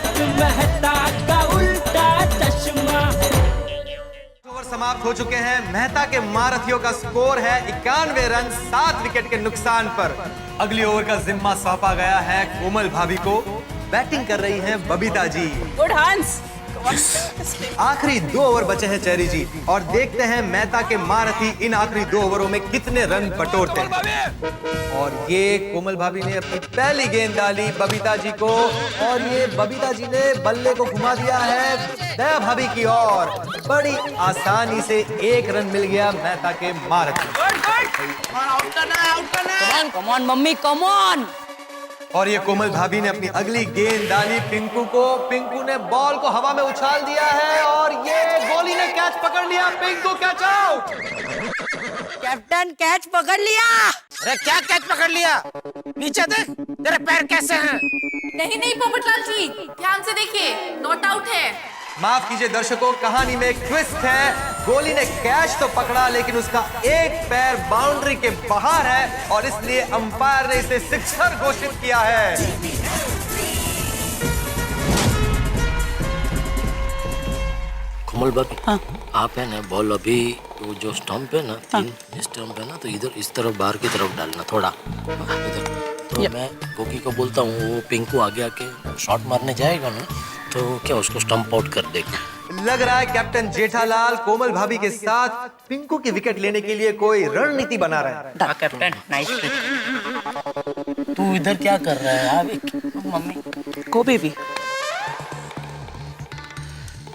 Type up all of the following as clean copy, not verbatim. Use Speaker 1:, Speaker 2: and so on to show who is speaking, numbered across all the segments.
Speaker 1: तारक मेहता का उल्टा चश्मा।
Speaker 2: ओवर समाप्त हो चुके हैं। मेहता के महारथियों का स्कोर है 91 रन 7 विकेट के नुकसान पर। अगली ओवर का जिम्मा सौंपा गया है कोमल भाभी को। बैटिंग कर रही हैं बबीता जी।
Speaker 3: गुड हंस।
Speaker 2: आखिरी 2 ओवर बचे हैं चेरी जी, और देखते हैं मेहता के महारथी इन आखिरी 2 ओवरों में कितने रन बटोरते हैं। और ये कोमल भाभी ने अपनी पहली गेंद डाली बबीता जी को, और ये बबीता जी ने बल्ले को घुमा दिया है दया भाभी की ओर। बड़ी आसानी से 1 रन मिल गया मेहता के महारथी।
Speaker 3: Come on mummy, come on.
Speaker 2: और ये कोमल भाभी ने अपनी अगली गेंद डाली पिंकू को। पिंकू ने बॉल को हवा में उछाल दिया है, और ये गोली ने कैच पकड़ लिया। Pinku catch out.
Speaker 3: Captain catch पकड़ लिया।
Speaker 4: अरे क्या कैच पकड़ लिया? नीचे देख, तेरे पैर कैसे हैं?
Speaker 5: नहीं नहीं पोपटलाल जी, ध्यान से देखिए, नॉट आउट है।
Speaker 2: माफ कीजिए दर्शकों, कहानी में एक ट्विस्ट है। गोली ने कैच तो पकड़ा, लेकिन उसका एक पैर बाउंड्री के बाहर है, और इसलिए अंपायर ने इसे सिक्सर घोषित किया है।
Speaker 6: कोमल भाभी, हाँ? आप है ना बॉल अभी वो जो स्टंप है ना, तीन स्टंप है ना, तो इधर इस तरफ बाहर की तरफ डालना थोड़ा इधर। तो मैं गोगी को बोलता हूँ, वो पिंकू आगे आके शॉट मारने जाएगा ना, तो क्या उसको स्टंप आउट कर देगा।
Speaker 2: लग रहा है कैप्टन जेठालाल कोमल भाभी के साथ पिंकू की विकेट लेने के लिए कोई रणनीति बना रहा है।
Speaker 3: Captain nice.
Speaker 6: तू इधर क्या कर रहा है? मम्मी
Speaker 3: को भी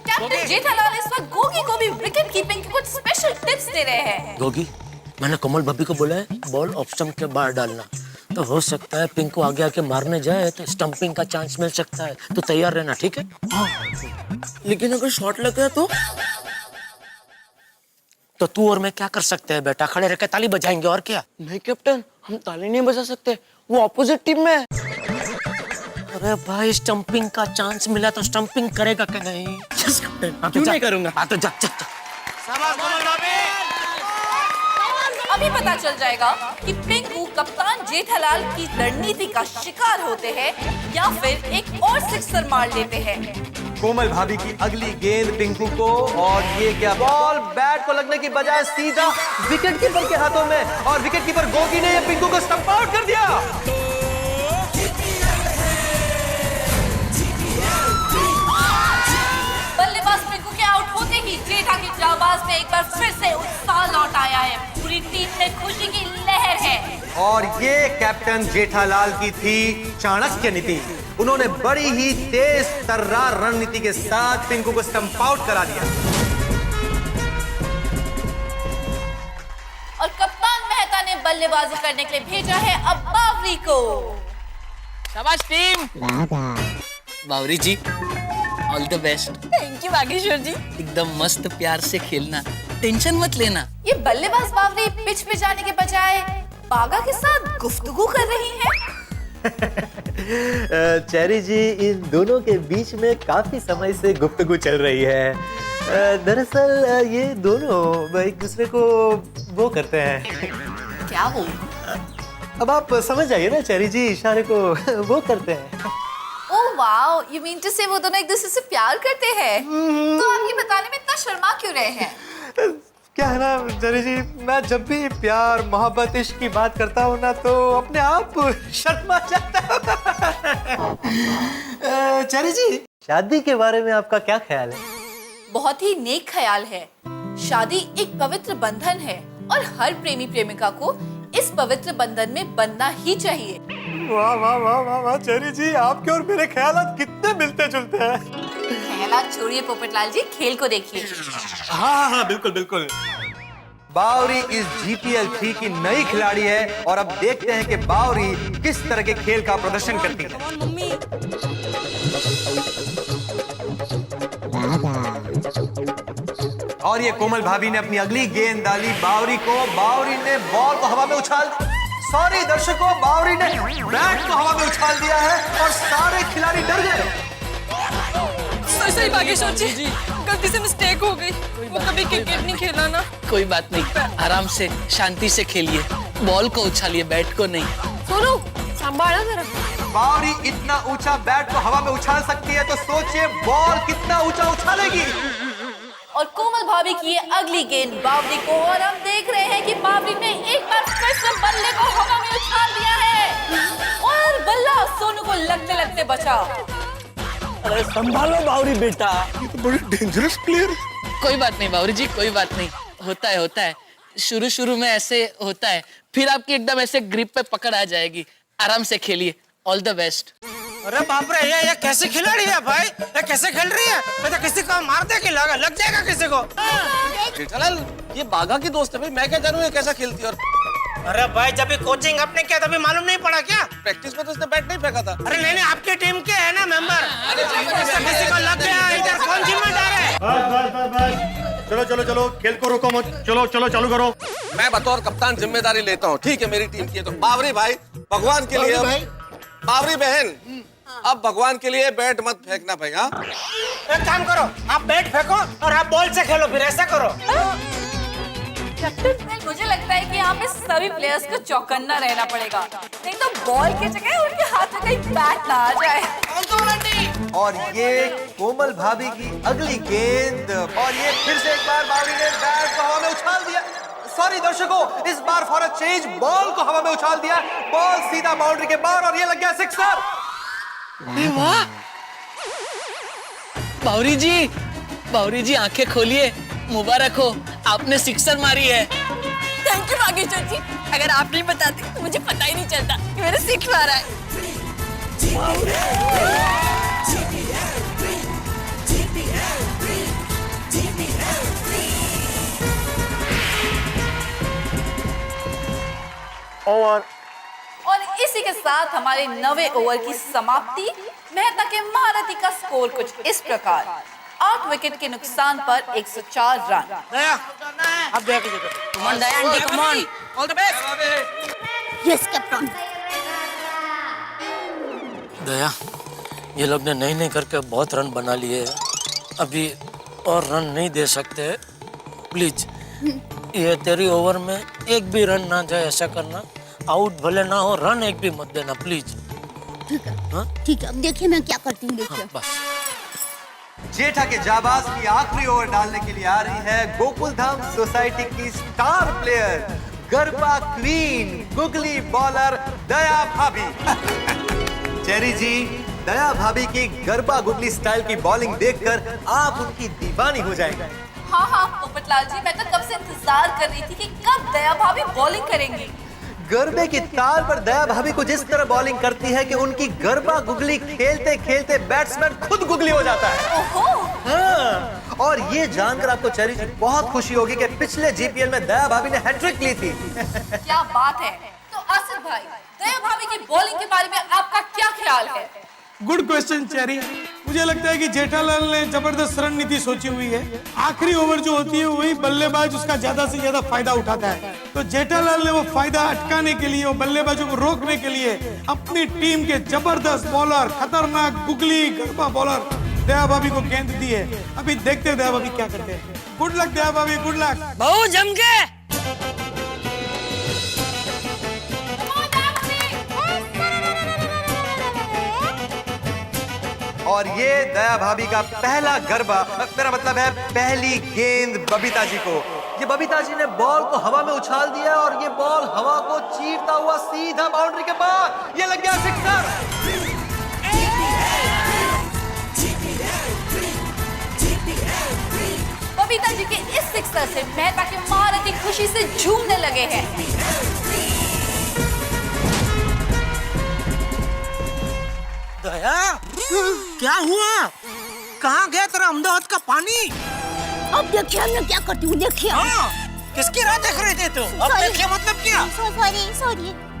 Speaker 5: कैप्टन जेठालाल इस वक्त गोगी को भी विकेट कीपिंग के कुछ स्पेशल टिप्स दे रहे हैं।
Speaker 6: गोगी, मैंने कोमल भाभी को बोला है बॉल ऑफ स्टंप के बाहर डालना, तो हो सकता है पिंकू आगे आके मारने जाए तो स्टंपिंग का चांस मिल सकता है, तो तैयार रहना, ठीक है? हाँ। लेकिन अगर शॉट लग गया तो तू और मैं क्या कर सकते हैं बेटा? खड़े रहकर ताली बजाएंगे और क्या?
Speaker 3: नहीं कैप्टन, हम ताली नहीं बजा सकते, वो ऑपोजिट टीम में है।
Speaker 6: अरे भाई, स्टंपिंग का चांस मिला तो स्टंपिंग करेगा क्या? नहीं यस कैप्टन,
Speaker 3: क्यों नहीं करूंगा?
Speaker 6: हाँ तो जा।
Speaker 5: अभी पता चल जाएगा कि पिंकू कप्तान जेठालाल की रणनीति का शिकार होते हैं या फिर एक और सिक्सर मार लेते हैं।
Speaker 2: कोमल भाभी की अगली गेंद पिंकू को, और ये क्या बॉल बैट को लगने की बजाय सीधा विकेट कीपर के हाथों में, और विकेट कीपर गोगी ने ये पिंकू को स्टंप आउट कर दिया।
Speaker 5: बल्लेबाज पिंकू के आउट होते ही जेठा की जाबाज में एक बार फिर से उत्साह लौट आया है। पूरी टीम में खुशी की लहर है।
Speaker 2: और ये कैप्टन जेठालाल की थी चाणक्य नीति। उन्होंने बड़ी ही तेज तर्रार रणनीति के साथ पिंकू को स्टंप आउट करा दिया।
Speaker 5: और कप्तान मेहता ने बल्लेबाजी करने के लिए भेजा है अब बावरी को।
Speaker 3: शाबाश team.
Speaker 7: Bawri ji, all the best.
Speaker 5: Thank you Bageshwar ji.
Speaker 7: एकदम मस्त प्यार से खेलना, टेंशन मत लेना।
Speaker 5: ये बल्लेबाज बावरी पिच पे जाने के बजाय बागा के साथ गुफ्तगू कर रही है।
Speaker 2: चेरी जी, इन दोनों के बीच में काफी समय से गुफ्तगू चल रही है। दरअसल ये दोनों एक दूसरे को वो करते हैं।
Speaker 5: क्या वो?
Speaker 2: अब आप समझ जाइए ना चेरी जी, इशारे को वो करते हैं।
Speaker 5: Oh wow, you mean to say वो दोनों एक दूसरे से प्यार करते हैं? तो आप ये बताने में इतना शर्मा क्यों रहे हैं?
Speaker 2: क्या है ना चेरी जी, मैं जब भी प्यार मोहब्बत इश्क की बात करता हूँ ना, तो अपने आप शर्मा जाता हूँ। चेरी जी, शादी के बारे में आपका क्या ख्याल है?
Speaker 5: बहुत ही नेक ख्याल है। शादी एक पवित्र बंधन है और हर प्रेमी प्रेमिका को इस पवित्र बंधन में बनना ही चाहिए।
Speaker 2: वाह वाह वाह वाह वाह चेरी जी, आपके और मेरे ख्यालात कितने मिलते जुलते हैं।
Speaker 5: ख्यालात छोड़िए पोपटलाल जी, खेल को देखिए।
Speaker 2: हाँ हाँ बिल्कुल बिल्कुल। बावरी इस GPL 3 की नई खिलाड़ी है, और अब देखते हैं कि बावरी किस तरह के खेल का प्रदर्शन करती है।
Speaker 3: मम्मी।
Speaker 2: और ये कोमल भाभी ने अपनी अगली गेंद डाली बावरी को। बावरी ने बॉल को हवा में उछाल, सॉरी दर्शकों, बावरी ने बैट को हवा में उछाल दिया है और सारे खिलाड़ी डर गए।
Speaker 3: सही बागेश्वर जी, गलती से मिस्टेक हो गई। वो कभी क्रिकेट नहीं खेला ना।
Speaker 7: कोई बात नहीं, आराम से शांति से खेलिए, बॉल को उछालिए, बैट को नहीं।
Speaker 3: सोनू, संभाला जरा।
Speaker 2: बावरी इतना ऊंचा बैट को हवा में उछाल सकती है तो सोचिए बॉल कितना ऊंचा उछालेगी।
Speaker 5: और कोमल भाभी की ये अगली गेंद बावरी को, और हम देख रहे हैं कि बावरी ने एक बार फिर से बल्ले को हवा में उछाल दिया है और बल्ला सोनू को लगते लगते बचा।
Speaker 1: अरे संभालो बावरी बेटा,
Speaker 8: ये तो बड़ी डेंजरस प्लेयर है।
Speaker 7: कोई बात नहीं बावरी जी, कोई बात नहीं, होता है। शुरू में ऐसे होता है, फिर आपकी एकदम ऐसे ग्रिप पे पकड़ आ जाएगी। आराम से खेलिए, ऑल द बेस्ट।
Speaker 4: अरे बाप रे, ये कैसी खिलाड़ी है भाई, ये कैसे खेल रही है? मैं तो किसी को मार दे के लग जाएगा किसी को।
Speaker 6: जेठालाल ये बाघा की दोस्त है भाई, मैं क्या जानूं ये कैसा खेलती है। और
Speaker 4: अरे भाई जब भी कोचिंग आपने किया तभी मालूम नहीं पड़ा क्या?
Speaker 6: प्रैक्टिस में तो उसने बैट नहीं फेंका था।
Speaker 4: अरे नहीं, आपकी टीम के है ना मेंबर, किसी को लग गया इधर, कौन जिम्मेदार है?
Speaker 8: बस चलो खेल को रोको मत, चलो चालू करो।
Speaker 6: मैं बतौर कप्तान जिम्मेदारी लेता हूँ, ठीक है मेरी टीम की है तो। बावरी भाई भगवान के लिए, बावरी बहन अब भगवान के लिए बैट मत फेंकना भाई। हाँ
Speaker 4: एक काम करो, आप बैट फेंको और आप बॉल से खेलो, फिर ऐसा करो।
Speaker 5: कैप्टन मुझे लगता है कि यहाँ पे सभी प्लेयर्स को चौकन्ना रहना पड़ेगा, नहीं तो बॉल की जगह उनके हाथ में कहीं बैट ना आ जाए।
Speaker 2: और ये कोमल भाभी की अगली गेंद, और ये फिर से एक बार बावरी ने बैट को हवा में उछाल दिया। सॉरी दर्शकों, इस बार फॉर अ चेंज बॉल को हवा में उछाल दिया, बॉल सीधा बाउंड्री के बाहर और ये लग गया सिक्सर।
Speaker 7: वाह बावरी जी आंखें खोलिए, मुबारक हो, आपने सिक्सर मारी है।
Speaker 3: थैंक यू बागेश्वर जी, अगर आप नहीं बताते तो मुझे पता ही नहीं चलता कि मेरे सिक्स मारा है।
Speaker 5: और इसी के साथ हमारे 9वें ओवर की समाप्ति। मेहता के महारथी का स्कोर कुछ इस प्रकार, 8 विकेट के नुकसान पर 104 रन।
Speaker 4: दया, अब दया कीजिए।
Speaker 3: Come on Daya aunty, come on.
Speaker 4: All the best.
Speaker 3: Yes captain.
Speaker 6: Daya ये लोग ने नहीं करके बहुत रन बना लिए हैं, अभी और रन नहीं दे सकते, प्लीज ये तेरी ओवर में एक भी रन ना जाए ऐसा करना, आउट भले ना हो, रन एक भी मत देना प्लीज।
Speaker 9: ठीक है, अब देखिए मैं क्या करती हूँ, देखिए।
Speaker 6: बस
Speaker 2: जेठा के जाबाज की आखिरी ओवर डालने के लिए आ रही है गोकुलधाम सोसाइटी की star player, garba queen, googly bowler Daya Bhabhi. Cherry ji, Daya Bhabhi की गरबा गुगली स्टाइल की बॉलिंग देखकर आप उनकी दीवानी हो जाएंगे।
Speaker 5: हाँ पोपटलाल जी, मैं तो कब से इंतजार कर रही थी कि कब दया भाभी बॉलिंग करेंगी।
Speaker 2: गरबे की ताल पर दया भाभी को जिस तरह बॉलिंग करती है कि उनकी गरबा गुगली खेलते खेलते बैट्समैन खुद गुगली हो जाता है।
Speaker 5: ओहो।
Speaker 2: हाँ, और ये जानकर आपको चेरी जी बहुत खुशी होगी कि पिछले जीपीएल में दया भाभी ने हैट्रिक ली थी।
Speaker 5: क्या बात है। तो आसिफ भाई, दया भाभी की बॉलिंग के बारे में आपका क्या ख्याल है?
Speaker 10: Good question cherry. मुझे लगता है कि जेठालाल ने जबरदस्त रणनीति सोची हुई है। आखिरी ओवर जो होती है वही बल्लेबाज उसका ज्यादा से ज्यादा फायदा उठाता है, तो जेठालाल ने वो फायदा अटकाने के लिए, वो बल्लेबाजों को रोकने के लिए अपनी टीम के जबरदस्त बॉलर, खतरनाक गुगली गरबा बॉलर दया भाभी को गेंद दी है। अभी देखते हैं दया भाभी क्या करते हैं। गुड लक दया भाभी, गुड लक।
Speaker 7: बहुत जम के।
Speaker 2: और ये दया भाभी का पहला गरबा, मेरा मतलब है पहली गेंद बबीता जी को। ये बबीता जी ने बॉल को हवा में उछाल दिया और ये बॉल हवा को चीरता हुआ सीधा बाउंड्री के बाहर, ये लग गया सिक्सर।
Speaker 5: बबीता जी के इस सिक्सर से मेहता के महारथी खुशी से झूमने लगे हैं।
Speaker 4: दया, क्या हुआ? कहाँ गया तेरा अहमदाबाद का पानी?
Speaker 9: अब देखिए मैं क्या करती हूँ, देखिए।
Speaker 4: हाँ, किसकी राह देख रहे थे तुम? अब देखिए मतलब क्या?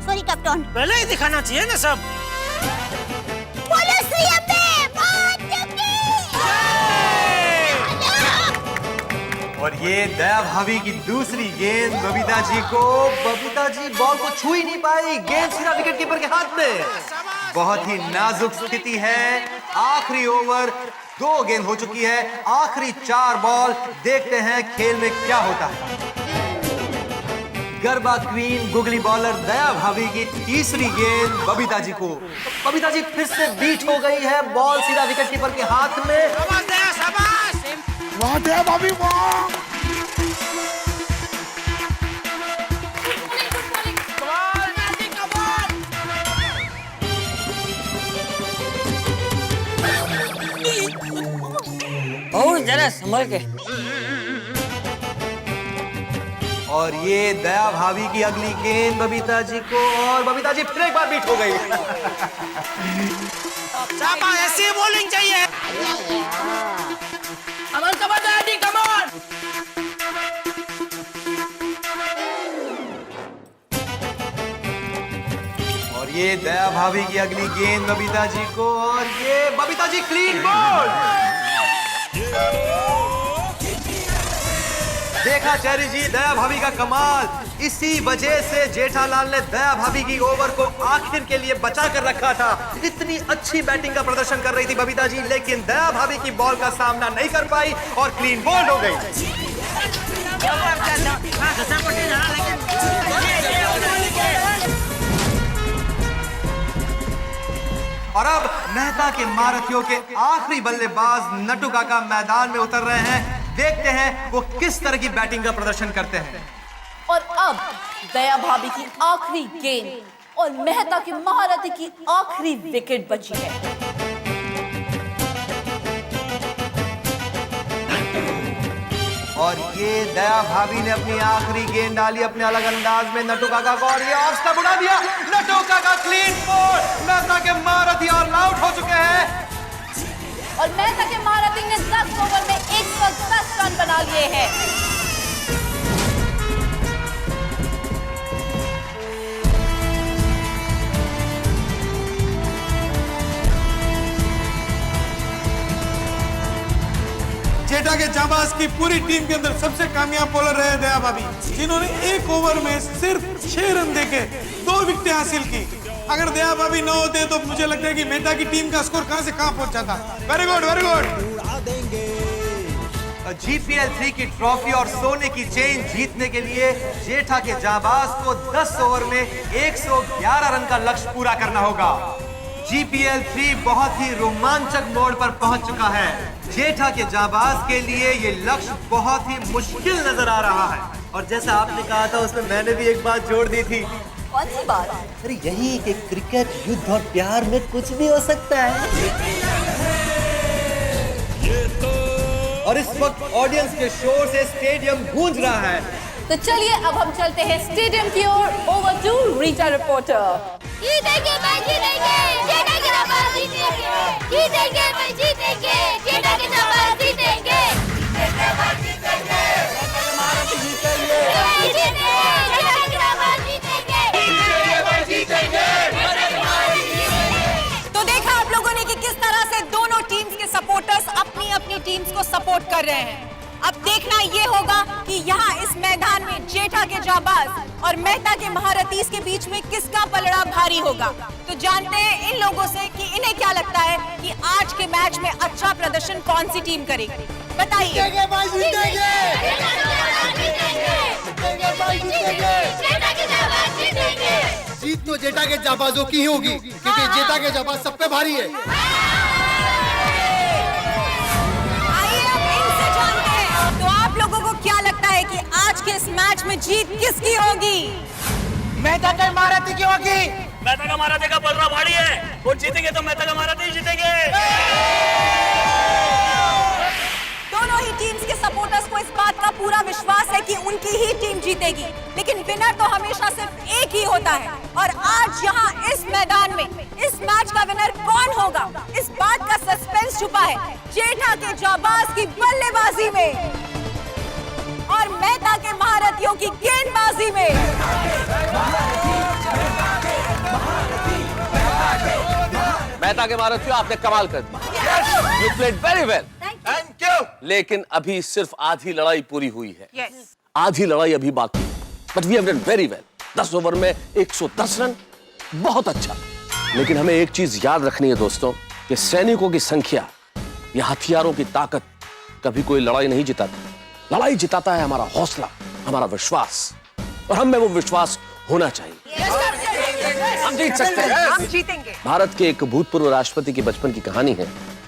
Speaker 9: Sorry captain.
Speaker 4: पहले ही दिखाना चाहिए ना सब।
Speaker 2: और ये दया भाभी की दूसरी गेंद बबीता जी को। बबीता जी बॉल को छू ही नहीं पाई, गेंद सीधा विकेट कीपर के हाथ में। बहुत ही नाजुक स्थिति है। आखिरी ओवर, 2 गेंद हो चुकी है, आखिरी 4 बॉल। देखते हैं खेल में क्या होता है। Garba queen googly bowler Daya Bhabhi की तीसरी गेंद बबीता जी को। बबीता जी फिर से बीट हो गई है, बॉल सीधा विकेट कीपर के हाथ में।
Speaker 4: शाबाश दया, शाबाश।
Speaker 10: वाह दया भाभी वाह।
Speaker 7: और जरा संभल के।
Speaker 2: और ये दया भाभी की अगली गेंद बबीता जी को, और बबीता जी फिर एक बार बीट हो गई।
Speaker 4: शाबाश, ऐसी बॉलिंग चाहिए।
Speaker 2: और ये दया भाभी की अगली गेंद बबीता जी को, और ये बबीता जी क्लीन बॉल। देखा चेरी जी दया भाभी का कमाल। इसी वजह से जेठालाल ने दया भाभी की ओवर को आखिर के लिए बचा कर रखा था। इतनी अच्छी बैटिंग का प्रदर्शन कर रही थी बबीता जी, लेकिन दया भाभी की बॉल का सामना नहीं कर पाई और क्लीन बॉल हो गई। और अब मेहता के महारथियों के आखिरी बल्लेबाज नटू काका मैदान में उतर रहे हैं। देखते हैं वो किस तरह की बैटिंग का प्रदर्शन करते हैं।
Speaker 5: और अब दया भाभी की आखिरी गेंद और मेहता के महारथी की आखिरी विकेट बची है।
Speaker 2: और ये दया भाभी ने अपनी आखिरी गेंद डाली अपने अलग अंदाज में नटू काका को, और ये ऑफ स्टंप उड़ा दिया। नटू काका क्लीन बॉल। मेहता के महारथी और आउट हो चुके हैं।
Speaker 5: और मेहता के महारथी ने 10 ओवर में 110 रन बना लिए हैं।
Speaker 10: जेठा के जाबाज की पूरी टीम के अंदर सबसे कामयाब बॉलर रहे दया भाभी, जिन्होंने एक ओवर में सिर्फ 6 रन देके 2 विकेटें हासिल की। अगर दया भाभी न होते तो मुझे लगता है कि मेहता की टीम का स्कोर कहां से कहां पहुंचा था। Very good, very good.
Speaker 2: GPL 3 की ट्रॉफी और सोने की चेन जीतने के लिए जेठा के जाबाज को 10 ओवर में 111 रन का लक्ष्य पूरा करना होगा। GPL 3 बहुत ही रोमांचक मोड़ पर पहुंच चुका है। जेठा के जाबाज के लिए ये लक्ष्य बहुत ही मुश्किल नजर आ रहा है। और जैसा आपने कहा था उसमें मैंने भी एक बात जोड़ दी थी।
Speaker 5: कौन सी बात?
Speaker 2: अरे यही कि क्रिकेट युद्ध और प्यार में कुछ भी हो सकता है। और इस वक्त ऑडियंस के शोर से स्टेडियम गूंज रहा है।
Speaker 5: तो चलिए अब हम चलते हैं स्टेडियम की ओर। Over to Rita reporter.
Speaker 9: जीतेंगे भाई जीतेंगे, जेठा के जाबाज जीतेंगे, जीतेंगे भाई जीतेंगे, जेठा के जाबाज जीतेंगे, जेठा के जाबाज जीतेंगे।
Speaker 3: तो देखा आप लोगों ने कि किस तरह से दोनों टीम्स के सपोर्टर्स अपनी अपनी टीम्स को सपोर्ट कर रहे हैं। अब देखना ये होगा कि यहाँ इस मैदान में जेठा के जाबाज और मेहता के महारथी के बीच में किसका पलड़ा भारी होगा। तो जानते हैं इन लोगों से कि इन्हें क्या लगता है कि आज के मैच में अच्छा प्रदर्शन कौन सी टीम करेगी। बताइए।
Speaker 8: जीत तो जेठा के जाबाजों की ही होगी, क्योंकि जेठा के जाबाज सब पे भारी है।
Speaker 3: आइए अब इनसे जानते हैं। तो आप लोगों को क्या लगता है कि आज के इस मैच में जीत किसकी होगी?
Speaker 4: मेहता के महारथी की होगी।
Speaker 1: मेहता का महारथी का पलड़ा भारी है, वो जीतेंगे तो मेहता का महारथी जीतेंगे।
Speaker 3: दोनों ही टीम्स के सपोर्टर्स को इस बात का पूरा विश्वास है कि उनकी ही टीम जीतेगी, लेकिन विनर तो हमेशा सिर्फ एक ही होता है। और आज यहाँ इस मैदान में इस मैच का विनर कौन होगा, इस बात का सस्पेंस छुपा है जेठा के जाबाज की बल्लेबाजी में और मेहता के महारथियों की गेंदबाजी में।
Speaker 11: मेहता के महारथियों, आपने कमाल कर दिया। You played very well.
Speaker 8: Thank you.
Speaker 11: लेकिन अभी सिर्फ आधी लड़ाई पूरी हुई है।
Speaker 3: Yes.
Speaker 11: आधी लड़ाई अभी बाकी है। But we have done very well. 10 over में 110 रन, बहुत अच्छा। लेकिन हमें एक चीज याद रखनी है दोस्तों, कि सैनिकों की संख्या या हथियारों की ताकत कभी कोई लड़ाई नहीं जिताती। लड़ाई जिताता है हमारा हौसला, हमारा विश्वास। और हम में वो विश्वास होना चाहिए। हम जीत सकते हैं,
Speaker 3: हम जीतेंगे।
Speaker 11: भारत के एक भूतपूर्व राष्ट्रपति की बचपन की कहानी है।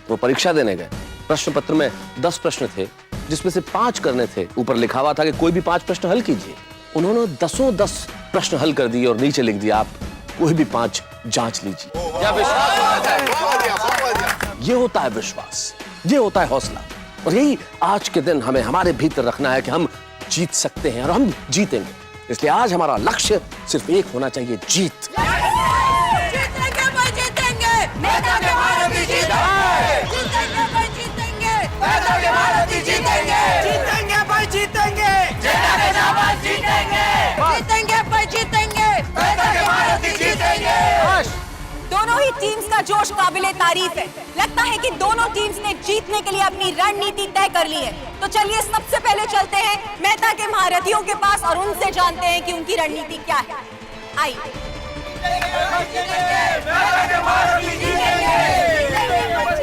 Speaker 11: वो परीक्षा देने गए, प्रश्न पत्र में 10 प्रश्न थे, जिसमें से 5 करने थे। ऊपर लिखा हुआ था कि कोई भी 5 प्रश्न हल कीजिए। उन्होंने 10 प्रश्न हल कर दिए और नीचे लिख दिया आप कोई भी 5 जांच लीजिए। ये होता है विश्वास, ये होता है हौसला, और यही आज के दिन हमें हमारे भीतर रखना है कि हम जीत सकते हैं और हम जीतेंगे। इसलिए आज हमारा लक्ष्य सिर्फ एक होना चाहिए, जीत।
Speaker 3: जीतेंगे भाई जीतेंगे, नेता के भारत जीतेंगे। जीतेंगे भाई जीतेंगे, नेता के भारत जीतेंगे।
Speaker 4: जीतेंगे भाई जीतेंगे,
Speaker 1: जेठा के जाबाज जीतेंगे।
Speaker 3: जीतेंगे भाई जीतेंगे,
Speaker 1: नेता के भारत जीतेंगे।
Speaker 3: दोनों ही टीम्स का जोश काबिले तारीफ है। लगता है कि दोनों टीम्स ने जीतने के लिए अपनी रणनीति तय कर ली है। तो चलिए सबसे पहले चलते हैं मेहता के महारथियों के पास और उनसे जानते हैं कि उनकी रणनीति क्या है। आइए।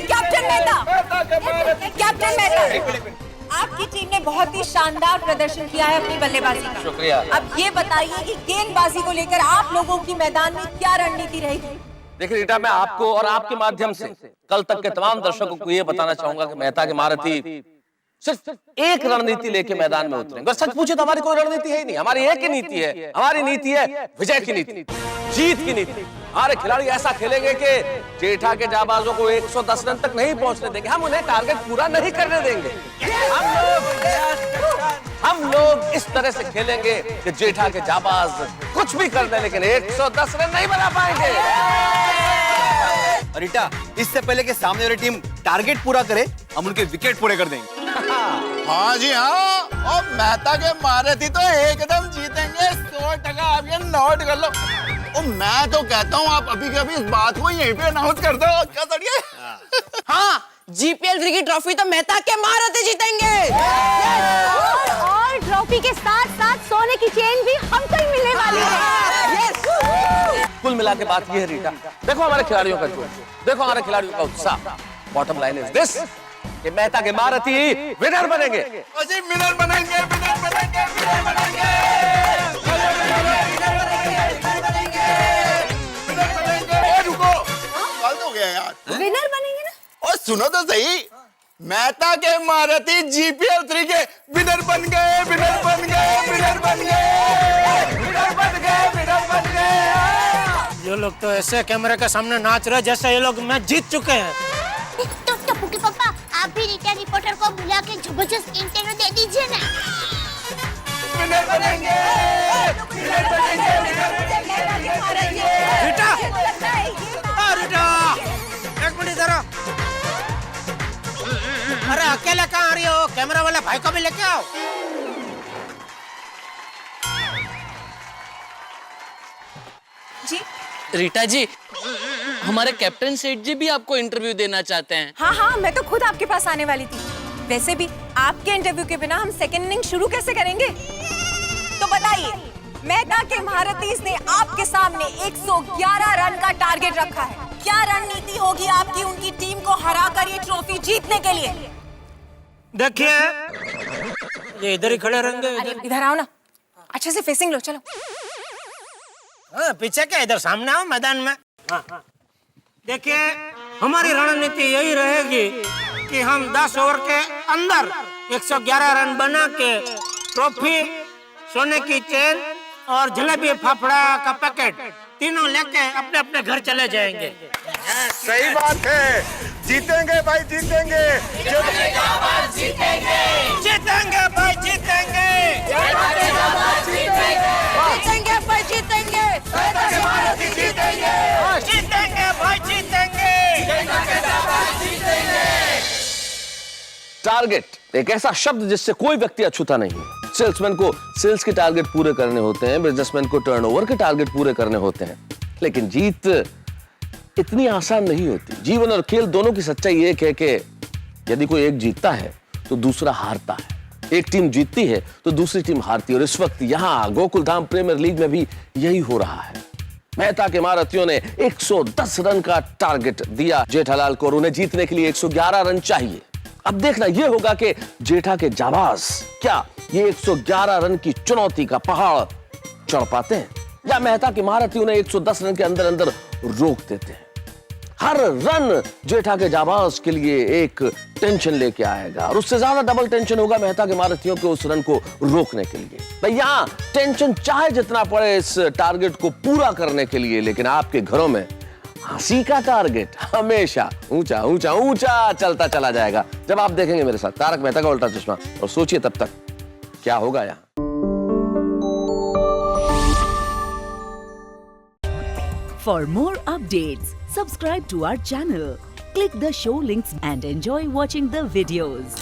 Speaker 3: कैप्टन मेहता, कैप्टन मेहता, आपकी टीम ने बहुत ही शानदार प्रदर्शन किया है अपनी बल्लेबाजी का।
Speaker 11: शुक्रिया।
Speaker 3: अब ये बताइए कि गेंदबाजी को लेकर आप लोगों की मैदान में क्या रणनीति रहेगी?
Speaker 11: देखिए रीटा, मैं आपको और आपके माध्यम से कल तक के तमाम दर्शकों को ये बताना चाहूंगा कि मेहता के महारथी सिर्फ एक रणनीति लेके मैदान में उतरेंगे। और सच पूछे तो हमारी कोई रणनीति है ही नहीं। हमारी एक ही नीति है, हमारी नीति है विजय की नीति, जीत की नीति। हमारे खिलाड़ी ऐसा खेलेंगे कि जेठा के जाबाजों को 110 रन तक नहीं पहुंचने देंगे। हम उन्हें टारगेट पूरा नहीं करने देंगे। हम लोग इस तरह से खेलेंगे कि जेठा के जाबाज कुछ भी कर दें लेकिन 110 रन नहीं बना पाएंगे।
Speaker 2: रीटा, इससे पहले कि सामने वाली टीम टारगेट पूरा करे, हम उनके विकेट पूरे कर देंगे।
Speaker 8: हाँ जी हाँ, और मेहता के महारथी तो एकदम जीतेंगे 100%। आप ये नोट कर लो। और मैं तो कहता हूँ आप अभी के अभी इस बात को यहीं पे अनाउंस कर दो। क्या सड़िए?
Speaker 4: हाँ, जीपीएल 3 की ट्रॉफी तो मेहता के महारथी जीतेंगे।
Speaker 9: और ट्रॉफी के साथ साथ सोने की चेन भी हमको ही मिलने वाली है।
Speaker 11: कुल मिला के बात ये है रीटा, देखो हमारे खिलाड़ियों का जोश, देखो हमारे खिलाड़ियों का उत्साह। बॉटम लाइन इज दिस कि मेहता के महारथी विनर बनेंगे।
Speaker 8: जी विनर बनेंगे, विनर बनेंगे, विनर बनेंगे, विनर बनेंगे। रुको, गलत हो गया यार।
Speaker 3: विनर बनेंगे ना?
Speaker 8: और सुनो तो सही, मेहता के महारथी जीपीएल 3 के विनर बन गए, विनर बन गए, विनर बन गए, विनर बन गए, विनर बन गए।
Speaker 4: ये लोग तो ऐसे कैमरे के सामने नाच रहे जैसे ये लोग मैच जीत चुके हैं।
Speaker 9: तो टप्पू के पापा, आप भी रीटा रिपोर्टर को बुला के जबरदस्त इंटरव्यू दे दीजिए ना।
Speaker 8: विनर बनेंगे, विनर बनेंगे, विनर बनेंगे।
Speaker 4: रीटा, रीटा, एक मिनट जरा। अरे अकेले कहाँ आ रही हो? कैमरा वाला भाई को भी लेके आओ।
Speaker 3: जी
Speaker 7: रीटा जी, हमारे कैप्टन सेठ जी भी आपको इंटरव्यू देना चाहते हैं।
Speaker 3: हाँ हाँ, मैं तो खुद आपके पास आने वाली थी। वैसे भी आपके इंटरव्यू के बिना हम सेकंड इनिंग शुरू कैसे करेंगे? तो बताइए, मेहता के महारथी ने आपके सामने 111 रन का टारगेट रखा है। क्या रणनीति होगी आपकी उनकी टीम को हराकर ये ट्रॉफी जीतने के लिए?
Speaker 4: देखिए, ये इधर ही खड़े रहेंगे।
Speaker 3: इधर आओ ना, अच्छे से फेसिंग लो। चलो
Speaker 4: पीछे क्या, इधर सामने आओ मैदान में। देखिए, हमारी रणनीति यही रहेगी कि हम 10 ओवर के अंदर 111 रन बना के ट्रॉफी, सोने की चेन और जलेबी फाफड़ा का पैकेट तीनों लेके अपने अपने घर चले जाएंगे।
Speaker 8: सही बात है, जीतेंगे भाई जीतेंगे,
Speaker 1: जीतेंगे भाई जीतेंगे,
Speaker 4: जीतेंगे भाई जीतेंगे,
Speaker 3: जीतेंगे भाई जीतेंगे,
Speaker 4: जीतेंगे भाई जीतेंगे।
Speaker 11: टारगेट एक ऐसा शब्द जिससे कोई व्यक्ति अछूता नहीं है। सेल्समैन को सेल्स के टारगेट पूरे करने होते हैं, बिजनेसमैन को टर्नओवर के टारगेट पूरे करने होते हैं, लेकिन जीत इतनी आसान नहीं होती। जीवन और खेल दोनों की सच्चाई एक है कि यदि कोई एक जीतता है तो दूसरा हारता है, एक टीम जीतती है तो दूसरी टीम हारती है। और इस वक्त यहां गोकुलधाम प्रीमियर लीग में भी यही हो रहा है। मेहता के महारथियों ने 110 रन का टारगेट दिया जेठालाल को और उन्हें जीतने के लिए 111 रन चाहिए। अब देखना यह होगा कि जेठा के जाबाज क्या ये 111 रन की चुनौती का पहाड़ चढ़ पाते हैं या मेहता के महारथी उन्हें 110 रन के अंदर अंदर रोक देते हैं। हर रन जेठा के जाबाज के लिए एक टेंशन लेके आएगा और उससे ज्यादा डबल टेंशन होगा मेहता के महारथियों के उस रन को रोकने के लिए। भाई यहाँ टेंशन चाहे जितना पड़े इस टारगेट को पूरा करने के लिए, लेकिन आपके घरों में हंसी का टारगेट हमेशा ऊंचा ऊंचा ऊंचा चलता चला जाएगा जब आप देखेंगे मेरे साथ तारक मेहता का उल्टा चश्मा। और सोचिए तब तक क्या होगा यहाँ।
Speaker 12: For more updates, subscribe to our channel, click the show links and enjoy watching the videos.